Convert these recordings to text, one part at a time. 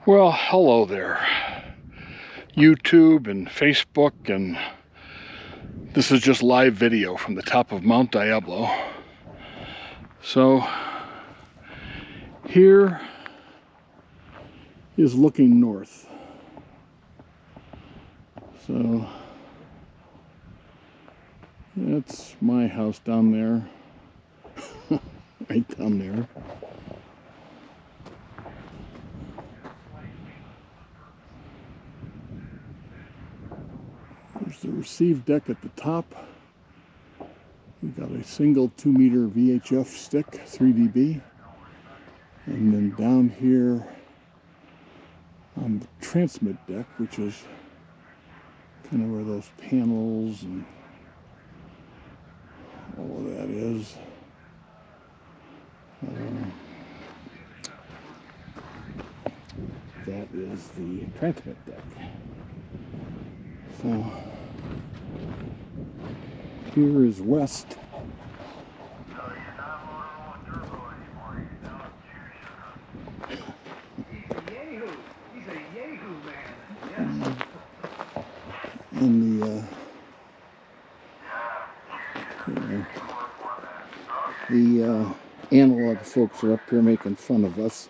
Well, hello there, YouTube and Facebook, and this is just live video from the top of Mount Diablo. So here is looking north. So that's my house down there, right down there. There's the receive deck at the top. We've got a single 2-meter VHF stick, 3dB. And then down here on the transmit deck, which is kind of where those panels and all of that is. That is the transmit deck. So here is west. And the analog folks are up here making fun of us.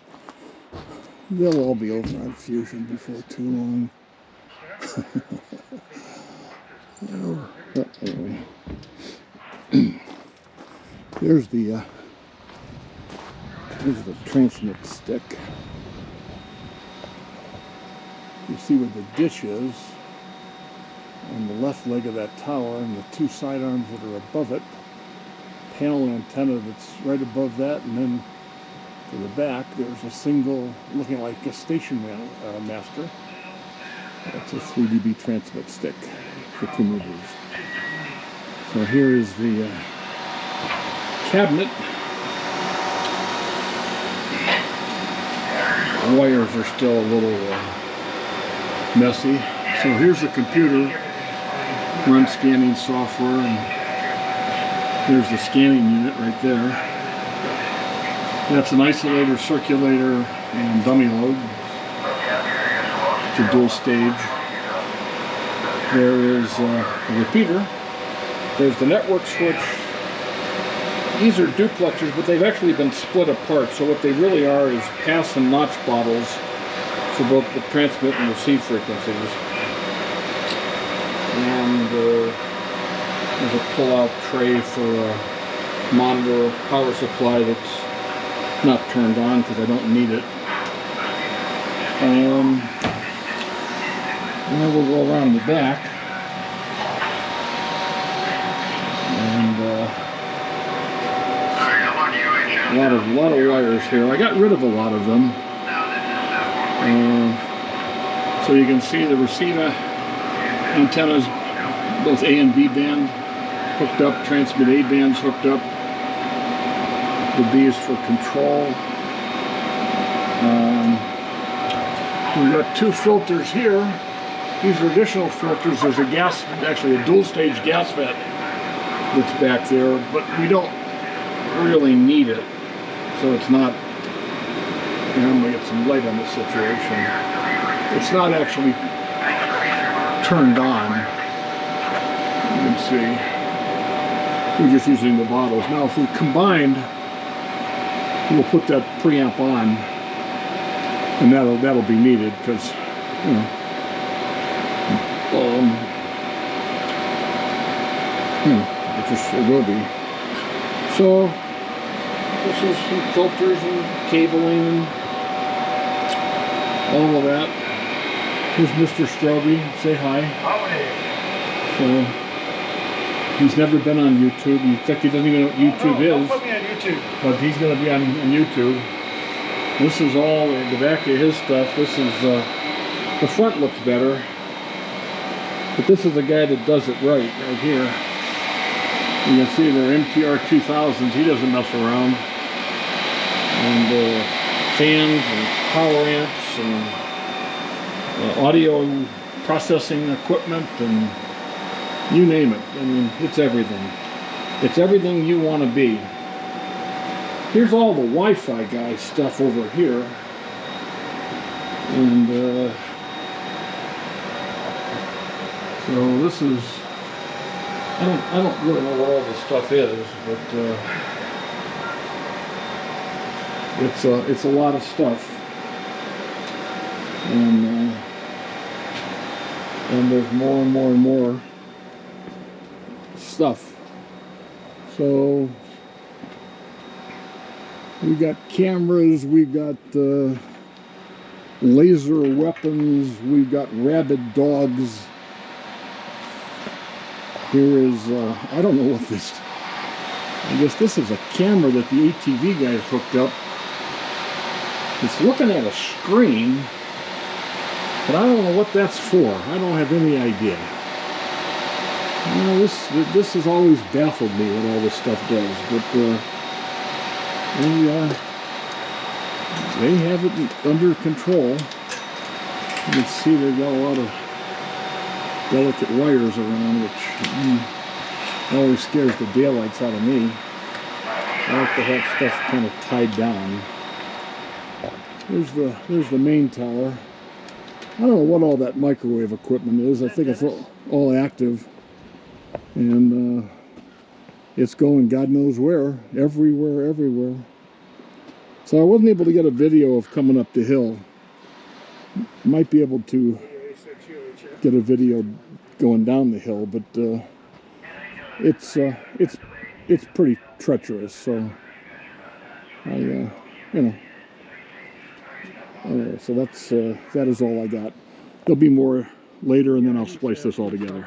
They'll all be over on Fusion before too long. But anyway, there's the transmit stick. You see where the dish is on the left leg of that tower, and the two sidearms that are above it. Panel antenna that's right above that, and then to the back there's a single looking like a station master. That's a 3dB transmit stick for 2 meters. So here is the cabinet. The wires are still a little messy. So here's the computer, run scanning software, and there's the scanning unit right there. That's an isolator, circulator, and dummy load. It's a dual stage. There is a repeater. There's the network switch. These are duplexers, but they've actually been split apart. So what they really are is pass and notch bottles for both the transmit and receive frequencies. And there's a pull-out tray for a monitor power supply that's not turned on because I don't need it. And then we'll go around the back. And a lot of wires here. I got rid of a lot of them. So you can see the receiver antennas, both A and B band hooked up, transmit A bands hooked up. The B is for control. We've got 2 filters here. These are additional filters. There's a gas, actually a dual stage gas vet that's back there, but we don't really need it. So it's not, I'm going to get some light on this situation. It's not actually turned on. You can see. We're just using the bottles. Now if we combined, we'll put that preamp on, and that'll be needed because, you know, it will be. So this is some filters and cabling and all of that. Here's Mr. Stroby. Say hi. So he's never been on YouTube. In fact, he doesn't even know what YouTube is. Don't put me on YouTube. But he's going to be on YouTube. This is all the back of his stuff. This is the front looks better, but this is the guy that does it right here. You can see they're MTR 2000s. He doesn't mess around. And fans and power amps and audio processing equipment and you name it. I mean, it's everything. It's everything you want to be. Here's all the Wi-Fi guy stuff over here. And so this is, I don't really know what all this stuff is, but it's a lot of stuff, and there's more and more and more stuff. So we got cameras, we got laser weapons, we've got rabid dogs. Here is, I don't know what this, I guess this is a camera that the ATV guys hooked up. It's looking at a screen, but I don't know what that's for. I don't have any idea. You know, this has always baffled me what all this stuff does, but they have it under control. You can see they've got a lot of delicate wires around, which always scares the daylights out of me. I like to have stuff kind of tied down. There's the main tower. I don't know what all that microwave equipment is. I think it's all active, and it's going God knows where, everywhere. So I wasn't able to get a video of coming up the hill. Might be able to get a video going down the hill, but it's pretty treacherous. So you know. Anyway, so that is all I got. There'll be more later, and then I'll splice this all together.